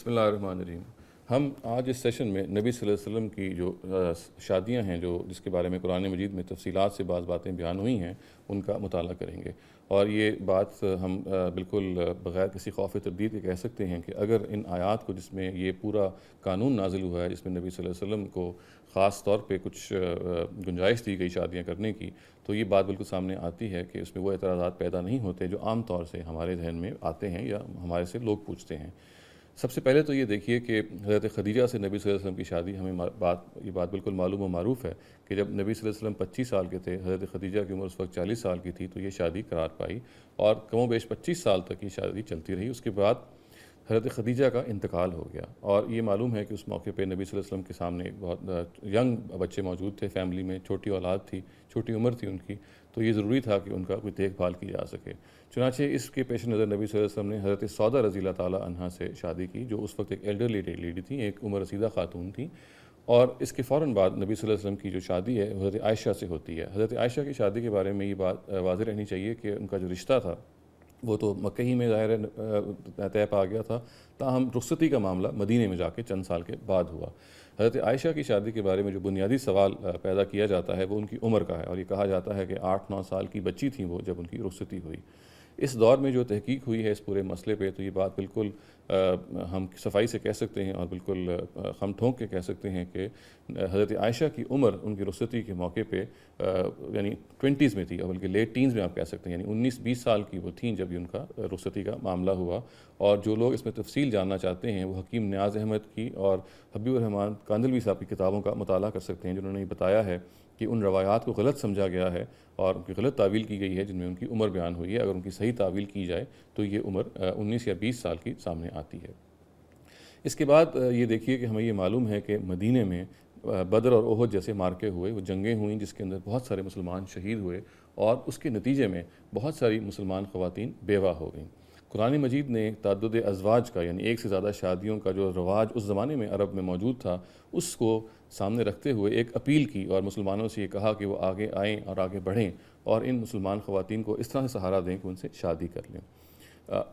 بسم اللہ الرحمن الرحیم۔ ہم آج اس سیشن میں نبی صلی اللہ علیہ وسلم کی جو شادیاں ہیں جس کے بارے میں قرآن مجید میں تفصیلات سے بعض باتیں بیان ہوئی ہیں ان کا مطالعہ کریں گے، اور یہ بات ہم بالکل بغیر کسی خوف تردید کے کہہ سکتے ہیں کہ اگر ان آیات کو، جس میں یہ پورا قانون نازل ہوا ہے، جس میں نبی صلی اللہ علیہ وسلم کو خاص طور پہ کچھ گنجائش دی گئی شادیاں کرنے کی، تو یہ بات بالکل سامنے آتی ہے کہ اس میں وہ اعتراضات پیدا نہیں ہوتے جو عام طور سے ہمارے ذہن میں آتے ہیں یا ہمارے سے لوگ پوچھتے ہیں۔ سب سے پہلے تو یہ دیکھیے کہ حضرت خدیجہ سے نبی صلی اللہ علیہ وسلم کی شادی، ہمیں یہ بات بالکل معلوم و معروف ہے کہ جب نبی صلی اللہ علیہ وسلم 25 سال کے تھے، حضرت خدیجہ کی عمر اس وقت 40 سال کی تھی، تو یہ شادی قرار پائی اور کم و بیش 25 سال تک یہ شادی چلتی رہی۔ اس کے بعد حضرت خدیجہ کا انتقال ہو گیا، اور یہ معلوم ہے کہ اس موقع پہ نبی صلی اللہ علیہ وسلم کے سامنے بہت ینگ بچے موجود تھے، فیملی میں چھوٹی اولاد تھی، چھوٹی عمر تھی ان کی، تو یہ ضروری تھا کہ ان کا کوئی دیکھ بھال کی جا سکے۔ چنانچہ اس کے پیش نظر نبی صلی اللہ علیہ وسلم نے حضرت سودہ رضی اللہ تعالیٰ عنہا سے شادی کی، جو اس وقت ایک ایلڈرلی لیڈی تھی، ایک عمر رسیدہ خاتون تھی، اور اس کے فوراً بعد نبی صلی اللہ علیہ وسلم کی جو شادی ہے حضرت عائشہ سے ہوتی ہے۔ حضرت عائشہ کی شادی کے بارے میں یہ بات واضح رہنی چاہیے کہ ان کا جو رشتہ تھا وہ تو مکہ ہی میں ظاہر طے پا گیا تھا، تاہم رخصتی کا معاملہ مدینے میں جا کے چند سال کے بعد ہوا۔ حضرت عائشہ کی شادی کے بارے میں جو بنیادی سوال پیدا کیا جاتا ہے وہ ان کی عمر کا ہے، اور یہ کہا جاتا ہے کہ 8-9 سال کی بچی تھیں وہ جب ان کی رخصتی ہوئی۔ اس دور میں جو تحقیق ہوئی ہے اس پورے مسئلے پہ، تو یہ بات بالکل ہم صفائی سے کہہ سکتے ہیں اور بالکل خم ٹھونک کے کہہ سکتے ہیں کہ حضرت عائشہ کی عمر ان کی رخصتی کے موقع پہ یعنی 20s میں تھی، اور بلکہ لیٹ ٹینز میں آپ کہہ سکتے ہیں، یعنی 19-20 سال کی وہ تھیں جب ان کا رخصتی کا معاملہ ہوا۔ اور جو لوگ اس میں تفصیل جاننا چاہتے ہیں وہ حکیم نیاز احمد کی اور حبیب الرحمن کاندھلوی صاحب کی کتابوں کا مطالعہ کر سکتے ہیں، جنہوں نے یہ بتایا ہے کہ ان روایات کو غلط سمجھا گیا ہے اور ان کی غلط تعویل کی گئی ہے جن میں ان کی عمر بیان ہوئی ہے۔ اگر ان کی صحیح تعویل کی جائے تو یہ عمر 19 یا 20 سال کی سامنے آتی ہے۔ اس کے بعد یہ دیکھیے کہ ہمیں یہ معلوم ہے کہ مدینے میں بدر اور احد جیسے مارکے ہوئے، وہ جنگیں ہوئیں جس کے اندر بہت سارے مسلمان شہید ہوئے، اور اس کے نتیجے میں بہت ساری مسلمان خواتین بیوہ ہو گئیں۔ قرآن مجید نے تعدد ازواج کا، یعنی ایک سے زیادہ شادیوں کا جو رواج اس زمانے میں عرب میں موجود تھا، اس کو سامنے رکھتے ہوئے ایک اپیل کی اور مسلمانوں سے یہ کہا کہ وہ آگے آئیں اور آگے بڑھیں اور ان مسلمان خواتین کو اس طرح سے سہارا دیں کہ ان سے شادی کر لیں۔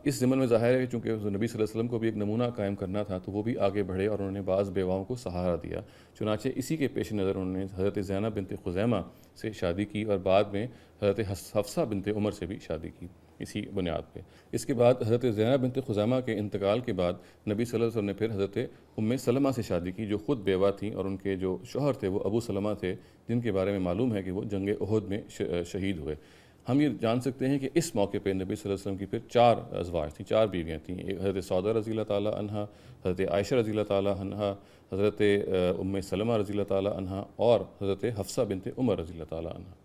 اس ضمن میں ظاہر ہے کہ چونکہ نبی صلی اللہ علیہ وسلم کو بھی ایک نمونہ قائم کرنا تھا، تو وہ بھی آگے بڑھے اور انہوں نے بعض بیواؤں کو سہارا دیا۔ چنانچہ اسی کے پیش نظر انہوں نے حضرت زینب بنت خزیمہ سے شادی کی اور بعد میں حضرت حفصہ بنت عمر سے بھی شادی کی اسی بنیاد پہ۔ اس کے بعد حضرت زینب بنت خزیمہ کے انتقال کے بعد نبی صلی اللہ علیہ وسلم نے پھر حضرت ام سلمہ سے شادی کی، جو خود بیوہ تھیں، اور ان کے جو شوہر تھے وہ ابو سلمہ تھے، جن کے بارے میں معلوم ہے کہ وہ جنگ احد میں شہید ہوئے۔ ہم یہ جان سکتے ہیں کہ اس موقع پہ نبی صلی اللہ علیہ وسلم کی پھر 4 ازواج تھیں، 4 بیویاں تھیں، ایک حضرت سودہ رضی اللہ تعالیٰ عنہا، حضرت عائشہ رضی اللہ تعالیٰ عنہا، حضرت ام سلمہ رضی اللہ تعالیٰ عنہا، اور حضرت حفصہ بنت عمر رضی اللہ تعالیٰ عنہا۔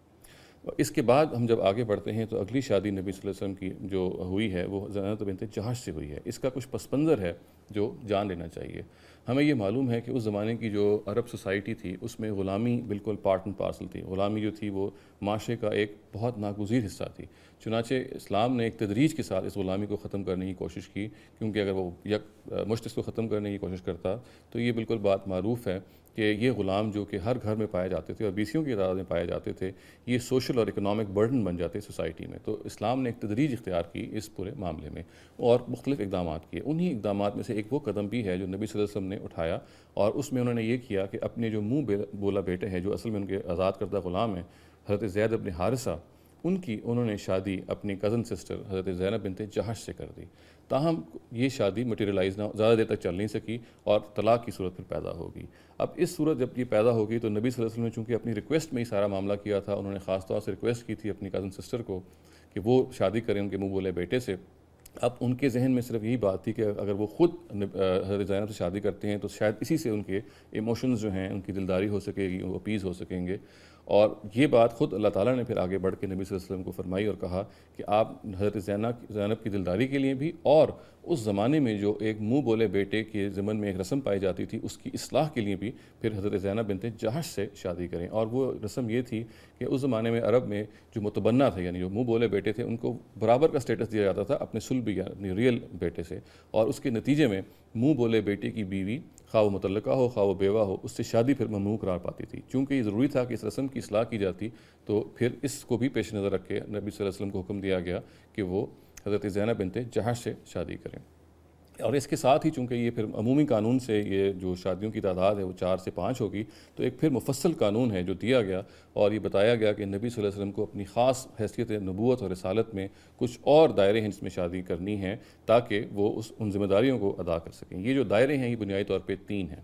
اس کے بعد ہم جب آگے بڑھتے ہیں تو اگلی شادی نبی صلی اللہ علیہ وسلم کی جو ہوئی ہے وہ زینب بنت جہش سے ہوئی ہے۔ اس کا کچھ پس منظر ہے جو جان لینا چاہیے۔ ہمیں یہ معلوم ہے کہ اس زمانے کی جو عرب سوسائٹی تھی اس میں غلامی بالکل پارٹ اینڈ پارسل تھی۔ غلامی جو تھی وہ معاشرے کا ایک بہت ناگزیر حصہ تھی۔ چنانچہ اسلام نے ایک تدریج کے ساتھ اس غلامی کو ختم کرنے کی کوشش کی، کیونکہ اگر وہ مشت اس کو ختم کرنے کی کوشش کرتا تو یہ بالکل بات معروف ہے کہ یہ غلام جو کہ ہر گھر میں پائے جاتے تھے اور بیسیوں کی تعداد میں پائے جاتے تھے، یہ سوشل اور اکنامک برڈن بن جاتے سوسائٹی میں۔ تو اسلام نے ایک تدریج اختیار کی اس پورے معاملے میں اور مختلف اقدامات کیے۔ انہی اقدامات میں سے ایک وہ قدم بھی ہے جو نبی صلی اللہ علیہ وسلم نے اٹھایا، اور اس میں انہوں نے یہ کیا کہ اپنے جو منہ بولا بیٹے ہیں، جو اصل میں ان کے آزاد کردہ غلام ہیں، حضرت زید بن حارثہ، انہوں نے شادی اپنی کزن سسٹر حضرت زینب بنت جہش سے کر دی۔ تاہم یہ شادی مٹیریلائز نہ زیادہ دیر تک چل نہیں سکی اور طلاق کی صورت پھر پیدا ہوگی۔ اب اس صورت جب یہ پیدا ہوگی تو نبی صلی اللہ علیہ وسلم نے چونکہ اپنی ریکویسٹ میں ہی سارا معاملہ کیا تھا، انہوں نے خاص طور سے ریکویسٹ کی تھی اپنی کزن سسٹر کو کہ وہ شادی کریں ان کے منہ بولے بیٹے سے۔ اب ان کے ذہن میں صرف یہی بات تھی کہ اگر وہ خود حضرت زینب سے شادی کرتے ہیں تو شاید اسی سے ان کے ایموشنز جو ہیں، ان کی دلداری ہو سکے گی، وہ اپیز ہو سکیں گے۔ اور یہ بات خود اللہ تعالیٰ نے پھر آگے بڑھ کے نبی صلی اللہ علیہ وسلم کو فرمائی اور کہا کہ آپ حضرت زینب کی دلداری کے لیے بھی، اور اس زمانے میں جو ایک منہ بولے بیٹے کے ضمن میں ایک رسم پائی جاتی تھی اس کی اصلاح کے لیے بھی پھر حضرت زینب بنت جہش سے شادی کریں۔ اور وہ رسم یہ تھی کہ اس زمانے میں عرب میں جو متبنہ تھے، یعنی جو منہ بولے بیٹے تھے، ان کو برابر کا سٹیٹس دیا جاتا تھا اپنے صلبی یعنی ریئل بیٹے سے، اور اس کے نتیجے میں منہ بولے بیٹے کی بیوی، خواہ وہ مطلقہ ہو خواہ وہ بیوہ ہو، اس سے شادی پھر ممنوع قرار پاتی تھی۔ چونکہ یہ ضروری تھا کہ اس رسم کی اصلاح کی جاتی، تو پھر اس کو بھی پیش نظر رکھ کے نبی صلی اللہ علیہ وسلم کو حکم دیا گیا کہ وہ حضرت زینب بنت جہش سے شادی کریں۔ اور اس کے ساتھ ہی چونکہ یہ پھر عمومی قانون سے یہ جو شادیوں کی تعداد ہے وہ 4 سے 5 ہوگی، تو ایک پھر مفصل قانون ہے جو دیا گیا اور یہ بتایا گیا کہ نبی صلی اللہ علیہ وسلم کو اپنی خاص حیثیت نبوت اور رسالت میں کچھ اور دائرے ہیں جس میں شادی کرنی ہے تاکہ وہ ان ذمہ داریوں کو ادا کر سکیں۔ یہ جو دائرے ہیں یہ بنیادی طور پہ 3 ہیں۔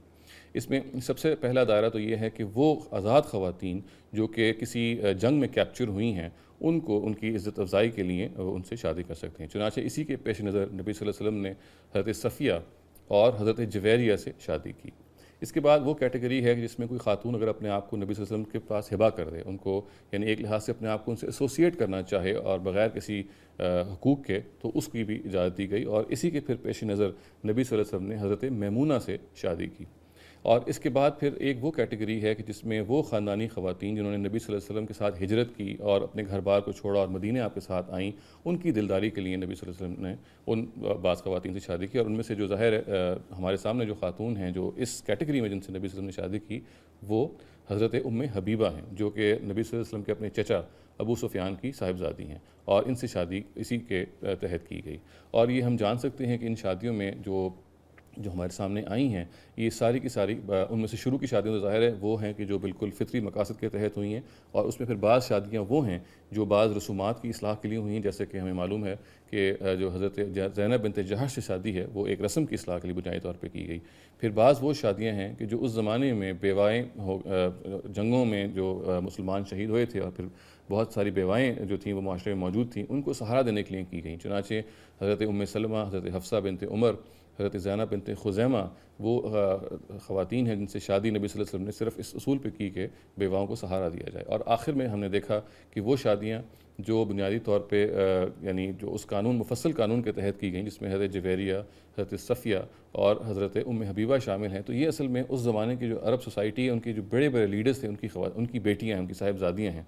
اس میں سب سے پہلا دائرہ تو یہ ہے کہ وہ آزاد خواتین جو کہ کسی جنگ میں کیپچر ہوئی ہیں ان کو ان کی عزت افزائی کے لیے ان سے شادی کر سکتے ہیں۔ چنانچہ اسی کے پیش نظر نبی صلی اللہ علیہ وسلم نے حضرت صفیہ اور حضرت جویریہ سے شادی کی۔ اس کے بعد وہ کیٹیگری ہے جس میں کوئی خاتون اگر اپنے آپ کو نبی صلی اللہ علیہ وسلم کے پاس ہبہ کر دے، ان کو یعنی ایک لحاظ سے اپنے آپ کو ان سے ایسوسیٹ کرنا چاہے اور بغیر کسی حقوق کے، تو اس کی بھی اجازت دی گئی، اور اسی کے پھر پیش نظر نبی صلی اللہ علیہ وسلم نے حضرت میمونہ سے شادی کی۔ اور اس کے بعد پھر ایک وہ کیٹیگری ہے کہ جس میں وہ خاندانی خواتین جنہوں نے نبی صلی اللہ علیہ وسلم کے ساتھ ہجرت کی اور اپنے گھر بار کو چھوڑا اور مدینے آپ کے ساتھ آئیں، ان کی دلداری کے لیے نبی صلی اللہ علیہ وسلم نے ان بعض خواتین سے شادی کی، اور ان میں سے جو ظاہر ہمارے سامنے جو خاتون ہیں جو اس کیٹیگری میں جن سے نبی صلی اللہ علیہ وسلم نے شادی کی وہ حضرت ام حبیبہ ہیں، جو کہ نبی صلی اللہ علیہ وسلم کے اپنے چچا ابو سفیان کی صاحبزادی ہیں، اور ان سے شادی اسی کے تحت کی گئی۔ اور یہ ہم جان سکتے ہیں کہ ان شادیوں میں جو ہمارے سامنے آئی ہیں یہ ساری کی ساری ان میں سے شروع کی شادیاں تو ظاہر ہے وہ ہیں کہ جو بالکل فطری مقاصد کے تحت ہوئی ہیں، اور اس میں پھر بعض شادیاں وہ ہیں جو بعض رسومات کی اصلاح کے لیے ہوئی ہیں، جیسے کہ ہمیں معلوم ہے کہ جو حضرت زینب بنت جہش سے شادی ہے وہ ایک رسم کی اصلاح کے لیے بنیادی طور پہ کی گئی۔ پھر بعض وہ شادیاں ہیں کہ جو اس زمانے میں بیوائیں جنگوں میں جو مسلمان شہید ہوئے تھے اور پھر بہت ساری بیوائیں جو تھیں وہ معاشرے میں موجود تھیں ان کو سہارا دینے کے لیے کی گئیں۔ چنانچہ حضرت ام سلمہ، حضرت حفصہ بنت عمر، حضرت زینب بنت خزیمہ وہ خواتین ہیں جن سے شادی نبی صلی اللہ علیہ وسلم نے صرف اس اصول پہ کی کہ بیواؤں کو سہارا دیا جائے۔ اور آخر میں ہم نے دیکھا کہ وہ شادیاں جو بنیادی طور پہ یعنی جو اس قانون مفصل قانون کے تحت کی گئیں جس میں حضرت جویریہ، حضرت صفیہ اور حضرت ام حبیبہ شامل ہیں، تو یہ اصل میں اس زمانے کی جو عرب سوسائٹی ہے ان کے جو بڑے بڑے لیڈرز تھے ان کی بیٹیاں ہیں، ان کی صاحبزادیاں ہیں،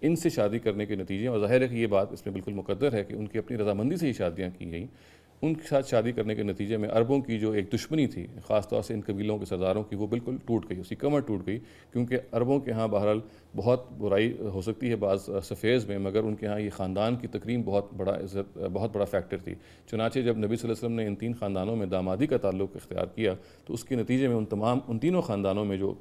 ان سے شادی کرنے کے نتیجے، اور ظاہر ہے کہ یہ بات اس میں بالکل مقدر ہے کہ ان کی اپنی رضامندی سے ہی شادیاں کی گئیں۔ ان کے ساتھ شادی کرنے کے نتیجے میں عربوں کی جو ایک دشمنی تھی خاص طور سے ان قبیلوں کے سرداروں کی وہ بالکل ٹوٹ گئی، اس کی کمر ٹوٹ گئی، کیونکہ عربوں کے ہاں بہرحال بہت برائی ہو سکتی ہے بعض سفیز میں، مگر ان کے ہاں یہ خاندان کی تکریم بہت بڑا فیکٹر تھی۔ چنانچہ جب نبی صلی اللہ علیہ وسلم نے ان 3 خاندانوں میں دامادی کا تعلق اختیار کیا تو اس کے نتیجے میں ان تینوں خاندانوں میں جو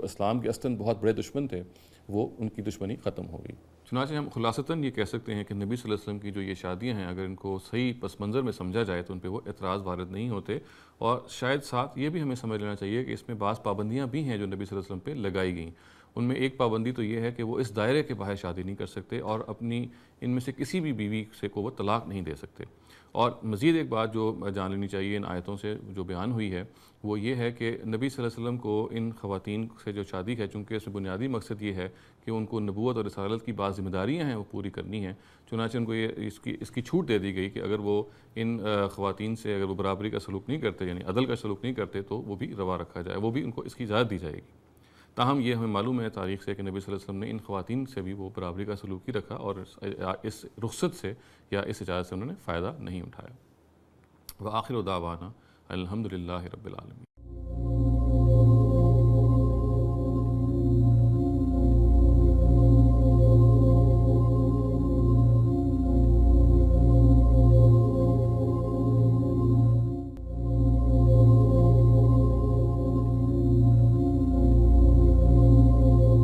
اسلام کے اصلاً بہت بڑے دشمن تھے وہ ان کی دشمنی ختم ہو گئی۔ چنانچہ ہم خلاصتاً یہ کہہ سکتے ہیں کہ نبی صلی اللہ علیہ وسلم کی جو یہ شادیاں ہیں اگر ان کو صحیح پس منظر میں سمجھا جائے تو ان پہ وہ اعتراض وارد نہیں ہوتے، اور شاید ساتھ یہ بھی ہمیں سمجھ لینا چاہیے کہ اس میں بعض پابندیاں بھی ہیں جو نبی صلی اللہ علیہ وسلم پہ لگائی گئیں۔ ان میں ایک پابندی تو یہ ہے کہ وہ اس دائرے کے باہر شادی نہیں کر سکتے اور اپنی ان میں سے کسی بھی بیوی سے کو وہ طلاق نہیں دے سکتے۔ اور مزید ایک بات جو جان لینی چاہیے ان آیتوں سے جو بیان ہوئی ہے وہ یہ ہے کہ نبی صلی اللہ علیہ وسلم کو ان خواتین سے جو شادی ہے، چونکہ اس میں بنیادی مقصد یہ ہے کہ ان کو نبوت اور رسالت کی بعض ذمہ داریاں ہیں وہ پوری کرنی ہیں، چنانچہ ان کو یہ اس کی چھوٹ دے دی گئی کہ اگر وہ ان خواتین سے اگر وہ برابری کا سلوک نہیں کرتے یعنی عدل کا سلوک نہیں کرتے تو وہ بھی روا رکھا جائے، وہ بھی ان کو اس کی اجازت دی جائے گی۔ تاہم یہ ہمیں معلوم ہے تاریخ سے کہ نبی صلی اللہ علیہ وسلم نے ان خواتین سے بھی وہ برابری کا سلوک ہی رکھا اور اس رخصت سے یا اس اجازت سے انہوں نے فائدہ نہیں اٹھایا۔ وآخر دعوانا الحمدللہ رب العالمین۔